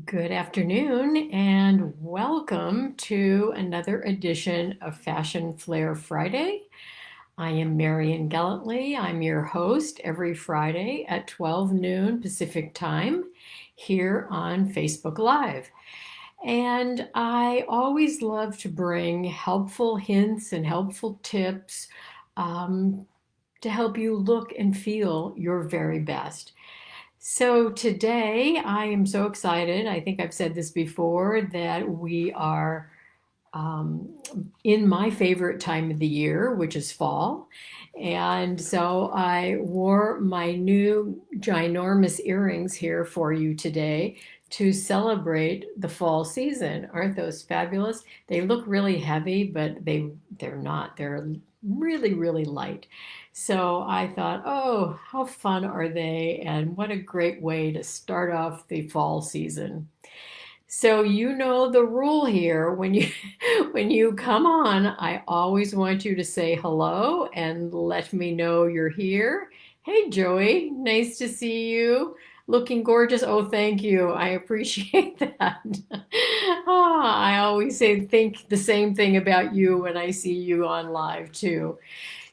Good afternoon and welcome to another edition of Fashion Flair Friday. I am Marian Gallantly. I'm your host every Friday at 12 noon Pacific Time here on Facebook Live. And I always love to bring helpful hints and helpful tips um, to help you look and feel your very best. So today I am so excited. I think I've said this before that we are um, in my favorite time of the year, which is fall. And so I wore my new ginormous earrings here for you today to celebrate the fall season. Aren't those fabulous? They look really heavy, but they're not. They're really, really light. So I thought, oh, how fun are they? And what a great way to start off the fall season. So you know the rule here when you when you come on, I always want you to say hello and let me know you're here. Hey Joey, nice to see you. Looking gorgeous. Oh, thank you. I appreciate that. I always say think the same thing about you when I see you on live too.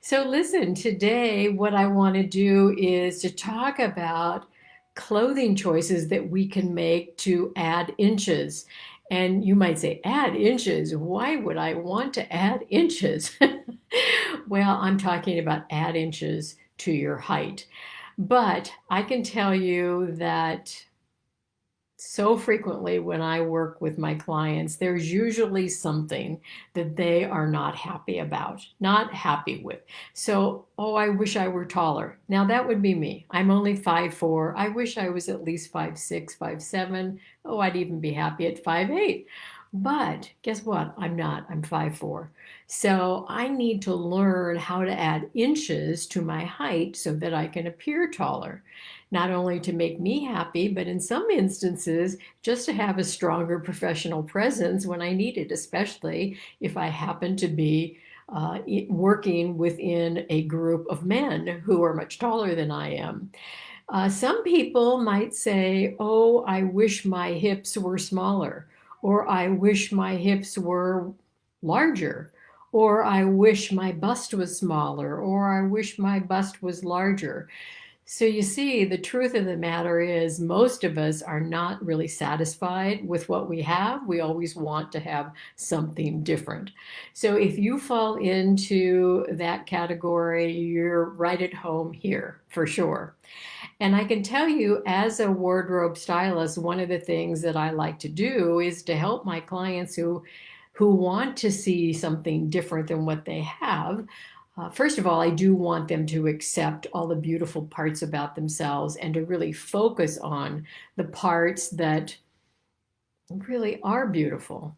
So, listen, today what I want to do is to talk about clothing choices that we can make to add inches. And you might say, add inches? Why would I want to add inches? Well, I'm talking about add inches to your height. But I can tell you that so frequently when I work with my clients, there's usually something that they are not happy about, not happy with. So, oh, I wish I were taller. Now that would be me. I'm only 5'4". I wish I was at least 5'6", 5'7". Oh, I'd even be happy at 5'8". But guess what? I'm not. I'm 5'4". So I need to learn how to add inches to my height so that I can appear taller, not only to make me happy, but in some instances, just to have a stronger professional presence when I need it, especially if I happen to be working within a group of men who are much taller than I am. Some people might say, oh, I wish my hips were smaller, or I wish my hips were larger, or I wish my bust was smaller, or I wish my bust was larger. So you see, the truth of the matter is most of us are not really satisfied with what we have. We always want to have something different. So if you fall into that category, you're right at home here for sure. And I can tell you, as a wardrobe stylist, one of the things that I like to do is to help my clients who want to see something different than what they have. First of all, I do want them to accept all the beautiful parts about themselves and to really focus on the parts that really are beautiful.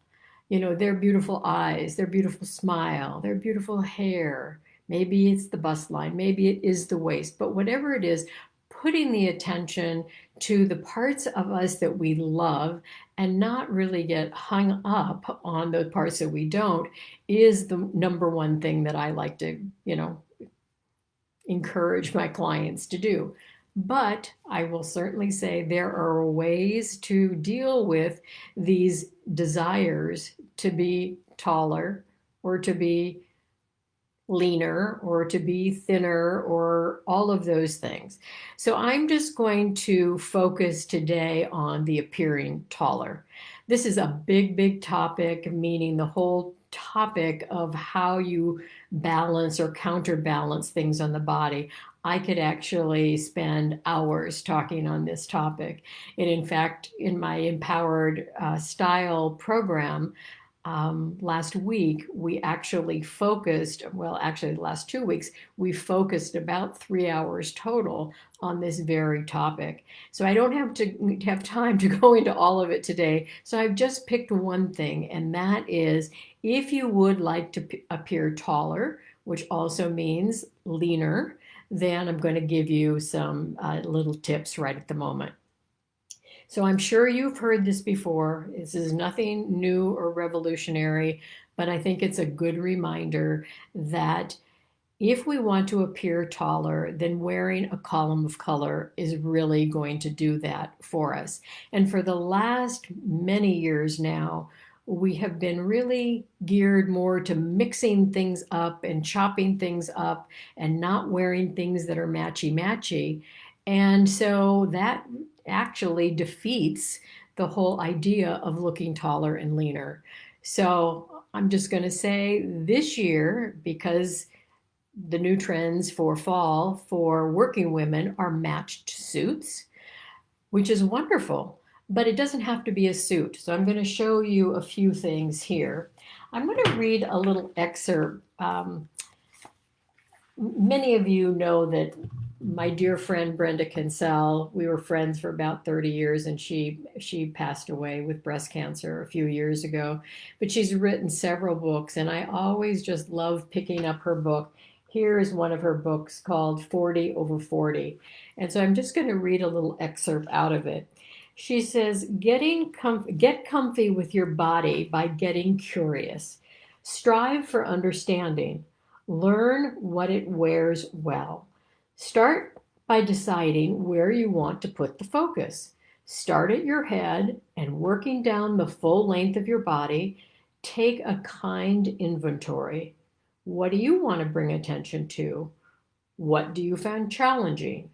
You know, their beautiful eyes, their beautiful smile, their beautiful hair. Maybe it's the bust line, maybe it is the waist, but whatever it is, putting the attention to the parts of us that we love and not really get hung up on the parts that we don't is the number one thing that I like to, encourage my clients to do. But I will certainly say there are ways to deal with these desires to be taller or to be leaner or to be thinner or all of those things. So I'm just going to focus today on the appearing taller. This is a big, big topic, meaning the whole topic of how you balance or counterbalance things on the body. I could actually spend hours talking on this topic. And in fact, in my Empowered Style program, last week, we actually focused, well, actually, the last 2 weeks, we focused about 3 hours total on this very topic. So I don't have time to go into all of it today. So I've just picked one thing, and that is if you would like to appear taller, which also means leaner, then I'm going to give you some little tips right at the moment. So I'm sure you've heard this before. This is nothing new or revolutionary, but I think it's a good reminder that If we want to appear taller, then wearing a column of color is really going to do that for us. And for the last many years now, we have been really geared more to mixing things up and chopping things up and not wearing things that are matchy matchy. And so that actually defeats the whole idea of looking taller and leaner. So I'm just going to say this year, because the new trends for fall for working women are matched suits, which is wonderful, but it doesn't have to be a suit. So I'm going to show you a few things here. I'm going to read a little excerpt. Many of you know that my dear friend Brenda Kinsell, we were friends for about 30 years, and she passed away with breast cancer a few years ago. But she's written several books, and I always just love picking up her book. Here is one of her books called 40 over 40. And so I'm just going to read a little excerpt out of it. She says, get comfy with your body by getting curious. Strive for understanding. Learn what it wears well. Start by deciding where you want to put the focus. Start at your head and working down the full length of your body, take a kind inventory. What do you want to bring attention to? What do you find challenging?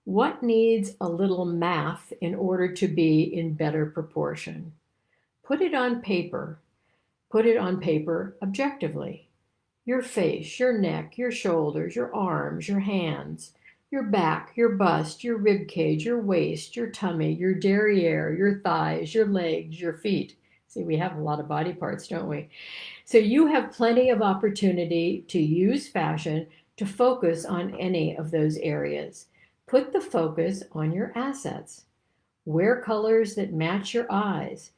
What needs a little math in order to be in better proportion? Put it on paper. Put it on paper objectively. Your face, your neck, your shoulders, your arms, your hands, your back, your bust, your rib cage, your waist, your tummy, your derriere, your thighs, your legs, your feet. See, we have a lot of body parts, don't we? So you have plenty of opportunity to use fashion to focus on any of those areas. Put the focus on your assets. Wear colors that match your eyes.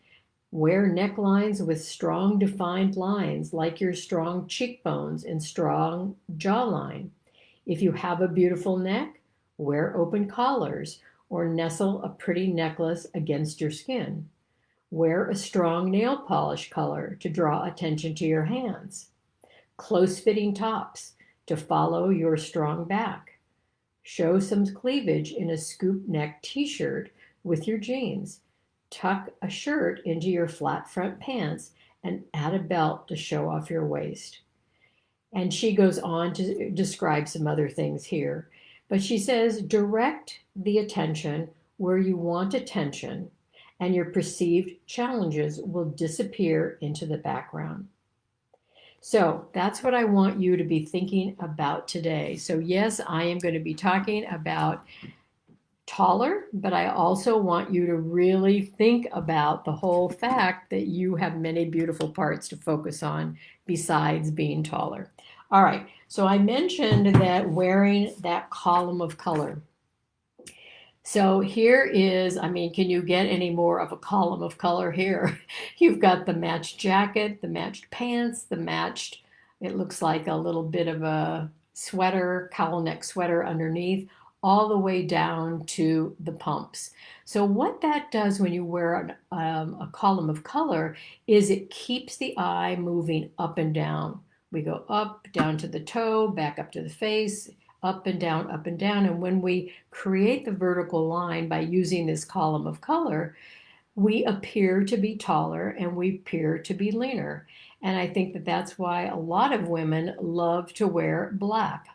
Wear necklines with strong defined lines like your strong cheekbones and strong jawline. If you have a beautiful neck, wear open collars or nestle a pretty necklace against your skin. Wear a strong nail polish color to draw attention to your hands. Close-fitting tops to follow your strong back. Show some cleavage in a scoop neck t-shirt with your jeans. Tuck a shirt into your flat front pants and add a belt to show off your waist. And she goes on to describe some other things here. But she says, direct the attention where you want attention, and your perceived challenges will disappear into the background. So that's what I want you to be thinking about today. So yes, I am going to be talking about taller, but I also want you to really think about the whole fact that you have many beautiful parts to focus on besides being taller. All right, so I mentioned that wearing that column of color. So here is, I mean, can you get any more of a column of color here? You've got the matched jacket, the matched pants, the matched, it looks like a little bit of a sweater, cowl neck sweater underneath, all the way down to the pumps. So what that does when you wear a column of color is it keeps the eye moving up and down. We go up, down to the toe, back up to the face, up and down, up and down. And when we create the vertical line by using this column of color, we appear to be taller and we appear to be leaner. And I think that that's why a lot of women love to wear black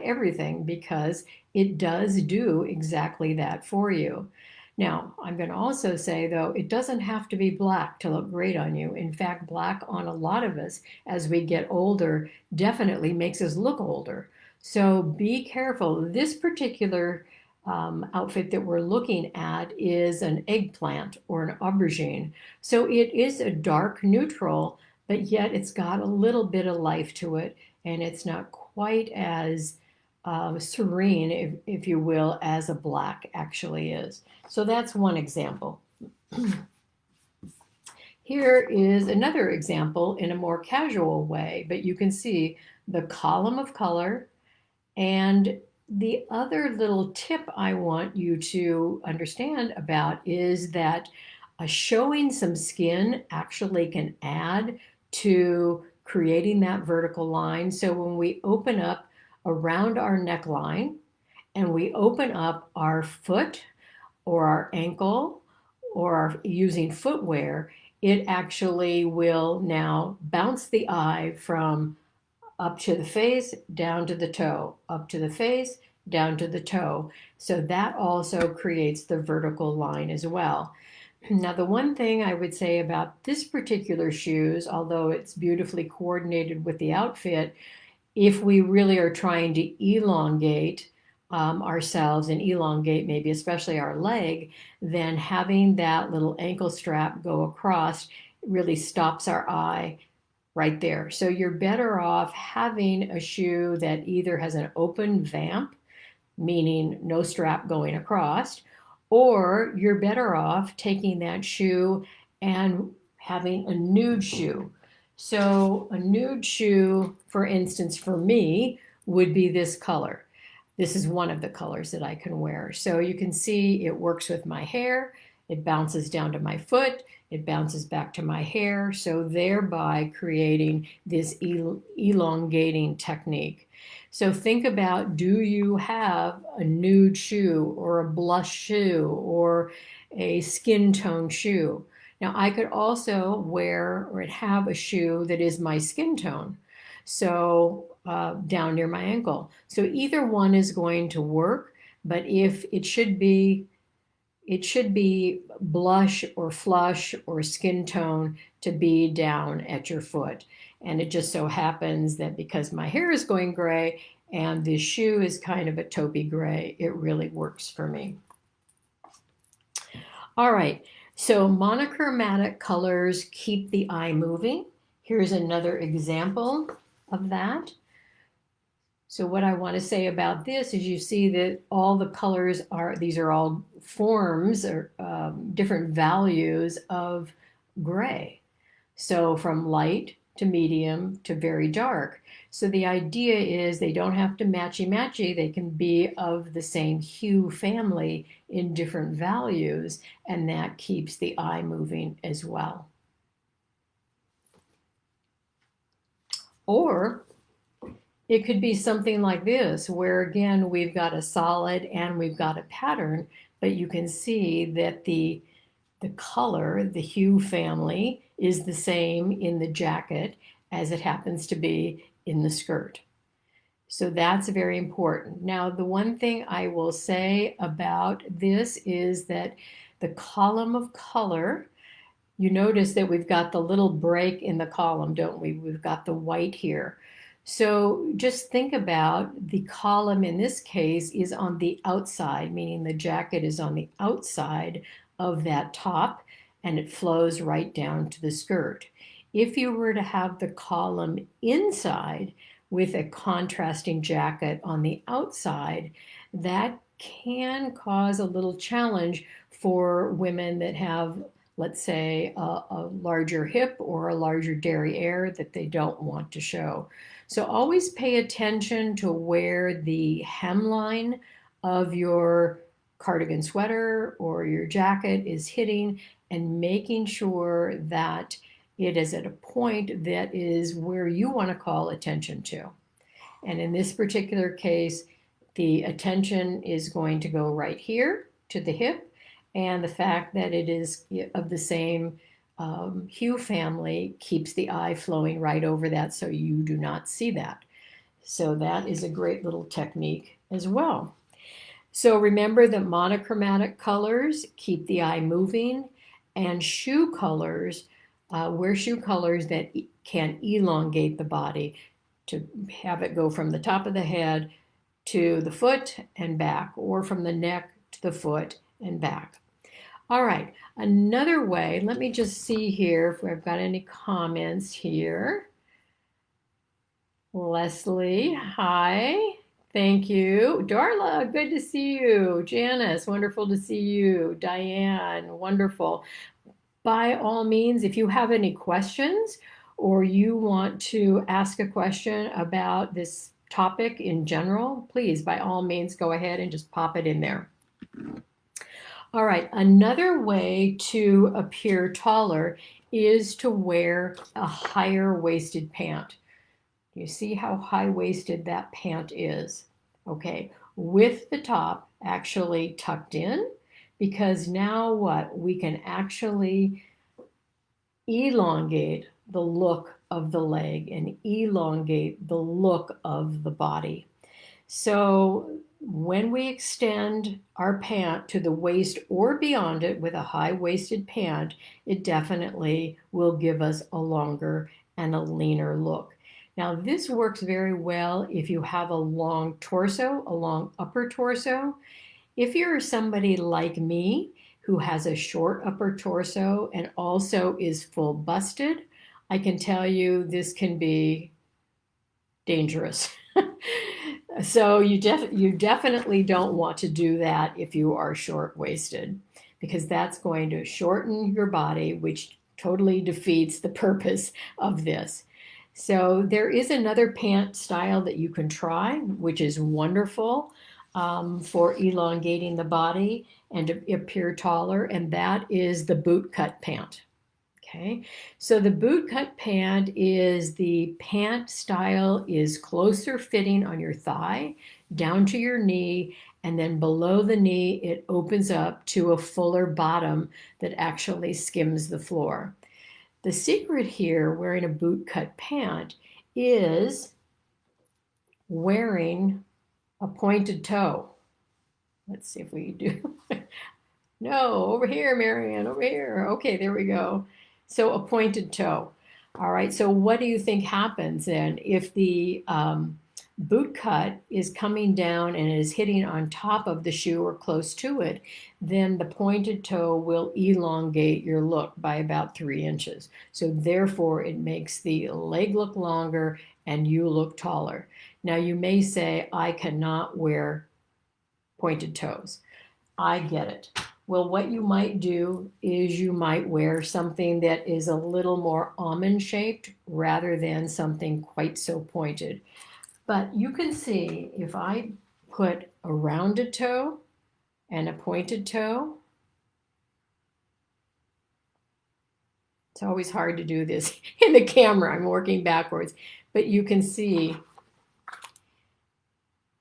everything, because it does do exactly that for you. Now, I'm going to also say, though, it doesn't have to be black to look great on you. In fact, black on a lot of us as we get older definitely makes us look older. So be careful. This particular outfit that we're looking at is an eggplant or an aubergine. So it is a dark neutral, but yet it's got a little bit of life to it, and it's not quite as serene, if you will, as a black actually is. So that's one example. Here is another example in a more casual way, but you can see the column of color. And the other little tip I want you to understand about is that showing some skin actually can add to creating that vertical line. So when we open up around our neckline and we open up our foot or our ankle or using footwear, it actually will now bounce the eye from up to the face, down to the toe, up to the face, down to the toe. So that also creates the vertical line as well. Now, the one thing I would say about this particular shoes, although it's beautifully coordinated with the outfit, if we really are trying to elongate ourselves and elongate maybe especially our leg, then having that little ankle strap go across really stops our eye right there. So you're better off having a shoe that either has an open vamp, meaning no strap going across, or you're better off taking that shoe and having a nude shoe. So a nude shoe, for instance, for me, would be this color. This is one of the colors that I can wear. So you can see it works with my hair. It bounces down to my foot. It bounces back to my hair. So thereby creating this elongating technique. So think about, do you have a nude shoe or a blush shoe or a skin tone shoe? Now I could also wear or have a shoe that is my skin tone. So down near my ankle. So either one is going to work, but if it should be blush or flush or skin tone to be down at your foot. And it just so happens that because my hair is going gray and this shoe is kind of a taupey gray, it really works for me. All right, so monochromatic colors keep the eye moving. Here's another example of that. So what I want to say about this is you see that all the colors these are all forms or different values of gray. So from light to medium to very dark. So the idea is they don't have to matchy-matchy. They can be of the same hue family in different values, and that keeps the eye moving as well. Or it could be something like this, where again, we've got a solid and we've got a pattern, but you can see that the color, the hue family, is the same in the jacket as it happens to be in the skirt. So that's very important. Now, the one thing I will say about this is that the column of color, you notice that we've got the little break in the column, don't we? We've got the white here. So just think about the column in this case is on the outside, meaning the jacket is on the outside of that top and it flows right down to the skirt. If you were to have the column inside with a contrasting jacket on the outside, that can cause a little challenge for women that have, let's say, a larger hip or a larger derriere that they don't want to show. So always pay attention to where the hemline of your cardigan sweater or your jacket is hitting and making sure that it is at a point that is where you want to call attention to. And in this particular case, the attention is going to go right here to the hip, and the fact that it is of the same hue family keeps the eye flowing right over that so you do not see that. So that is a great little technique as well. So remember that monochromatic colors keep the eye moving, and shoe colors, wear shoe colors that can elongate the body to have it go from the top of the head to the foot and back, or from the neck to the foot and back. All right, another way, let me just see here if we've got any comments here. Leslie, hi, thank you. Darla, good to see you. Janice, wonderful to see you. Diane, wonderful. By all means, if you have any questions or you want to ask a question about this topic in general, please, by all means, go ahead and just pop it in there. All right, another way to appear taller is to wear a higher waisted pant. You see how high-waisted that pant is, okay, with the top actually tucked in, because now what? We can actually elongate the look of the leg and elongate the look of the body. So when we extend our pant to the waist or beyond it with a high-waisted pant, it definitely will give us a longer and a leaner look. Now, this works very well if you have a long torso, a long upper torso. If you're somebody like me who has a short upper torso and also is full busted, I can tell you this can be dangerous. So you definitely don't want to do that if you are short-waisted, because that's going to shorten your body, which totally defeats the purpose of this. So there is another pant style that you can try, which is wonderful for elongating the body and to appear taller, and that is the boot cut pant. Okay, so the boot cut pant is the pant style is closer fitting on your thigh down to your knee, and then below the knee it opens up to a fuller bottom that actually skims the floor. The secret here wearing a boot cut pant is wearing a pointed toe. Let's see if we do. No, over here, Marianne, over here. Okay, there we go. So a pointed toe. All right, so what do you think happens then if the boot cut is coming down and is hitting on top of the shoe or close to it? Then the pointed toe will elongate your look by about 3 inches. So therefore, it makes the leg look longer and you look taller. Now, you may say, I cannot wear pointed toes. I get it. Well, what you might do is you might wear something that is a little more almond shaped rather than something quite so pointed. But you can see if I put a rounded toe and a pointed toe, it's always hard to do this in the camera. I'm working backwards, but you can see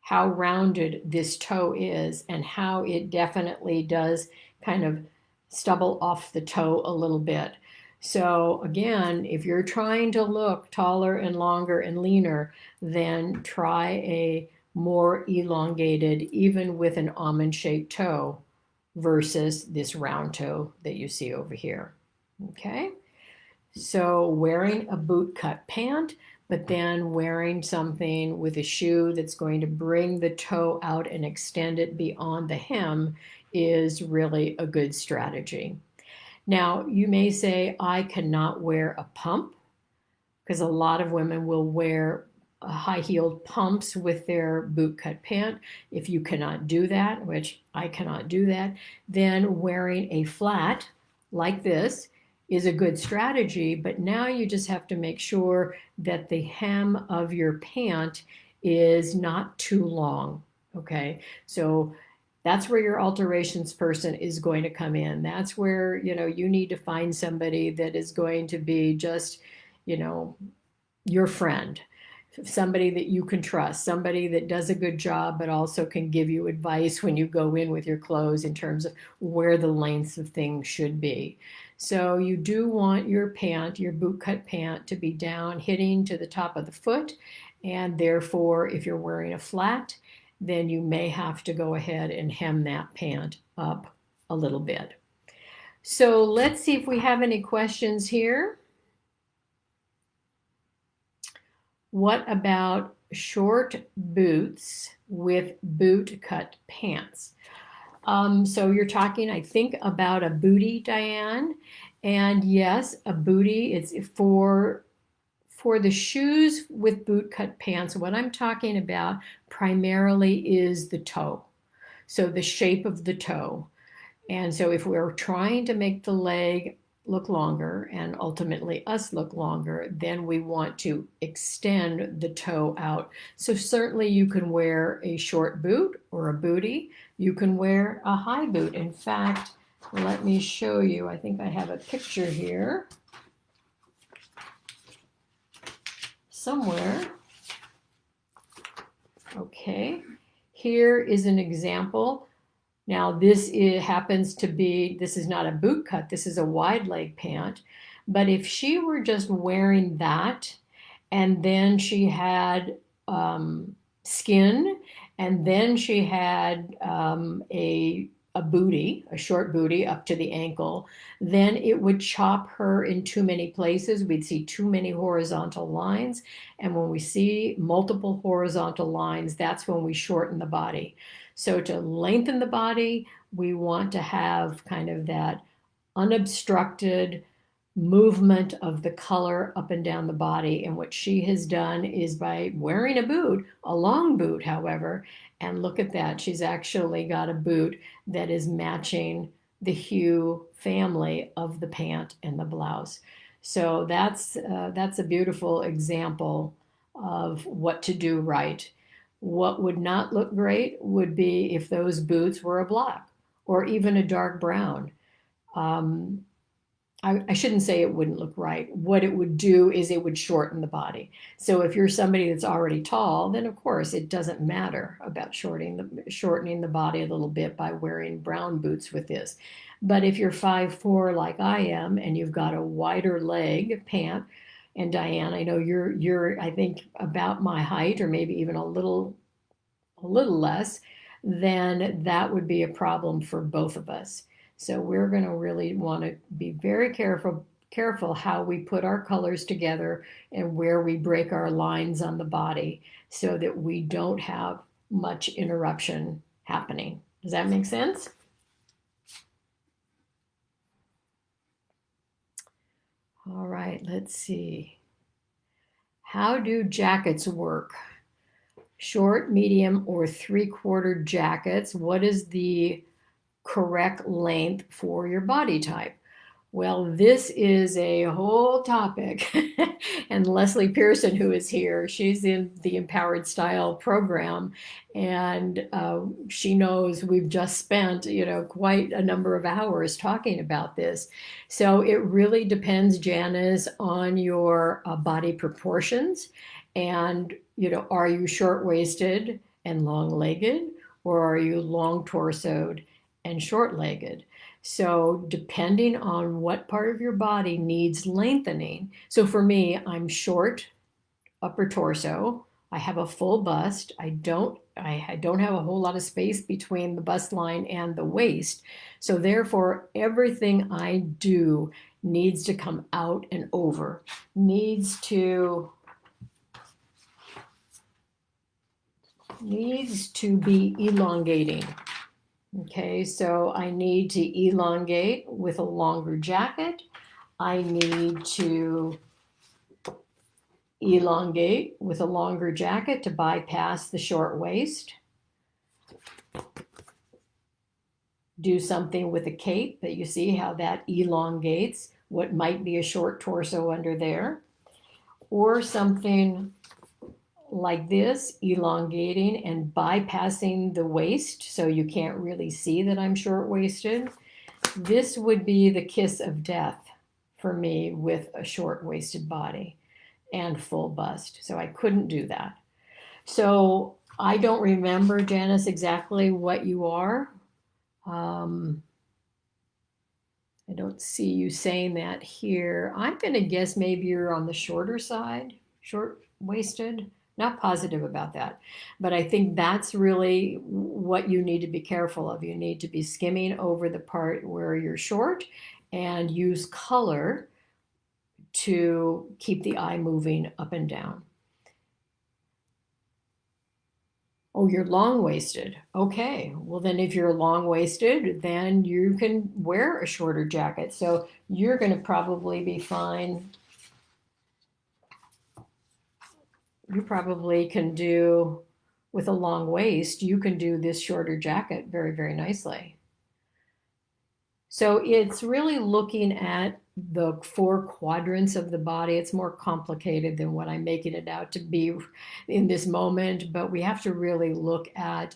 how rounded this toe is and how it definitely does kind of stubble off the toe a little bit. So again, if you're trying to look taller and longer and leaner, then try a more elongated, even with an almond-shaped toe versus this round toe that you see over here. Okay, so wearing a boot cut pant, but then wearing something with a shoe that's going to bring the toe out and extend it beyond the hem is really a good strategy. Now, you may say, I cannot wear a pump, because a lot of women will wear high-heeled pumps with their boot cut pant. If you cannot do that, which I cannot do that, then wearing a flat like this is a good strategy, but now you just have to make sure that the hem of your pant is not too long, okay? So that's where your alterations person is going to come in. That's where, you need to find somebody that is going to be just, your friend, somebody that you can trust, somebody that does a good job, but also can give you advice when you go in with your clothes in terms of where the lengths of things should be. So you do want your pant, your boot cut pant, to be down, hitting to the top of the foot. And therefore, if you're wearing a flat, then you may have to go ahead and hem that pant up a little bit. So let's see if we have any questions here. What about short boots with boot cut pants? So you're talking, I think, about a bootie, Diane. And yes, a bootie, it's for the shoes with boot cut pants. What I'm talking about primarily is the toe. So the shape of the toe. And so if we're trying to make the leg look longer and ultimately us look longer, then we want to extend the toe out. So certainly you can wear a short boot or a bootie. You can wear a high boot. In fact, let me show you. I think I have a picture here somewhere. Okay, here is an example. Now happens to be, this is not a boot cut, this is a wide leg pant. But if she were just wearing that and then she had skin, and then she had a booty, a short booty up to the ankle, then it would chop her in too many places. We'd see too many horizontal lines. And when we see multiple horizontal lines, that's when we shorten the body. So to lengthen the body, we want to have kind of that unobstructed movement of the color up and down the body. And what she has done is by wearing a boot, a long boot, however, and look at that, she's actually got a boot that is matching the hue family of the pant and the blouse. So that's a beautiful example of what to do right. What would not look great would be if those boots were a black or even a dark brown. Um, I shouldn't say it wouldn't look right. What it would do is it would shorten the body. So if you're somebody that's already tall, then of course it doesn't matter about shortening the body a little bit by wearing brown boots with this. But if you're 5'4" like I am and you've got a wider leg pant, and Diane, I know you're I think about my height or maybe even a little less, then that would be a problem for both of us. So we're going to really want to be very careful how we put our colors together and where we break our lines on the body so that we don't have much interruption happening. Does that make sense? All right, let's see. How do jackets work? Short, medium, or three-quarter jackets. What is the correct length for your body type? Well, this is a whole topic. And Leslie Pearson, who is here, she's in the Empowered Style program, and she knows we've just spent, quite a number of hours talking about this. So it really depends, Janice, on your body proportions, and are you short-waisted and long-legged, or are you long-torsoed and short-legged? So depending on what part of your body needs lengthening. So for me, I'm short upper torso. I have a full bust. I don't have a whole lot of space between the bust line and the waist. So therefore, everything I do needs to come out and over, needs to be elongating. Okay, so I need to elongate with a longer jacket. I need to elongate with a longer jacket to bypass the short waist. Do something with a cape that you see how that elongates what might be a short torso under there. Or something like this, elongating and bypassing the waist so you can't really see that I'm short-waisted. This would be the kiss of death for me with a short-waisted body and full bust. So I couldn't do that. So I don't remember, Janice, exactly what you are. I don't see you saying that here. I'm going to guess maybe you're on the shorter side, short-waisted. Not positive about that, but I think that's really what you need to be careful of. You need to be skimming over the part where you're short and use color to keep the eye moving up and down. Oh, you're long-waisted. Okay, well then if you're long-waisted, then you can wear a shorter jacket. So you're going to probably be fine. You probably can do, with a long waist, you can do this shorter jacket very, very nicely. So it's really looking at the 4 quadrants of the body. It's more complicated than what I'm making it out to be in this moment, but we have to really look at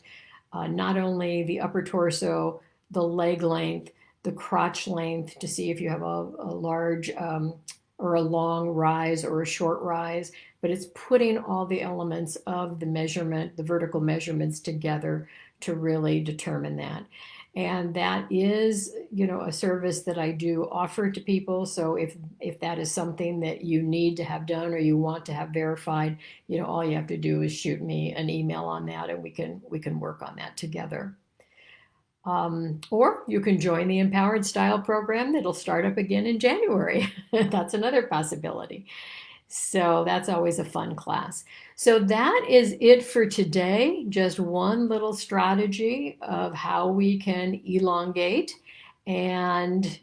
not only the upper torso, the leg length, the crotch length to see if you have a large or a long rise or a short rise, but it's putting all the elements of the measurement, the vertical measurements together to really determine that. And that is, a service that I do offer to people. So if that is something that you need to have done or you want to have verified, all you have to do is shoot me an email on that, and we can work on that together. Or you can join the Empowered Style program that'll start up again in January. That's another possibility. So that's always a fun class. So that is it for today. Just one little strategy of how we can elongate and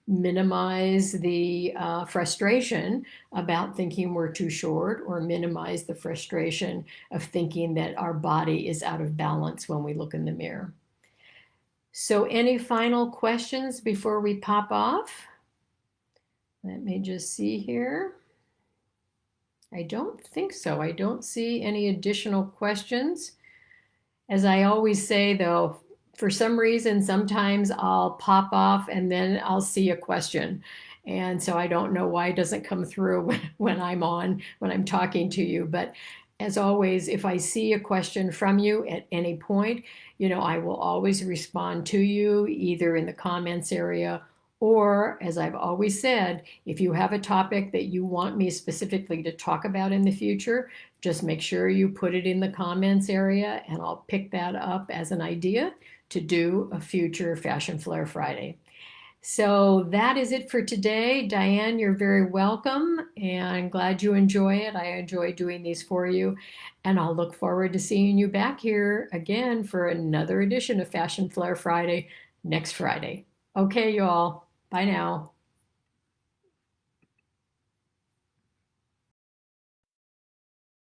minimize the frustration about thinking we're too short, or minimize the frustration of thinking that our body is out of balance when we look in the mirror. So any final questions before we pop off? Let me just see here. I don't think so. I don't see any additional questions. As I always say, though, for some reason, sometimes I'll pop off and then I'll see a question. And so I don't know why it doesn't come through when I'm talking to you. But as always, if I see a question from you at any point, I will always respond to you either in the comments area, or, as I've always said, if you have a topic that you want me specifically to talk about in the future, just make sure you put it in the comments area, and I'll pick that up as an idea to do a future Fashion Flair Friday. So that is it for today. Diane, you're very welcome, and glad you enjoy it. I enjoy doing these for you, and I'll look forward to seeing you back here again for another edition of Fashion Flair Friday next Friday. Okay, y'all. Bye now.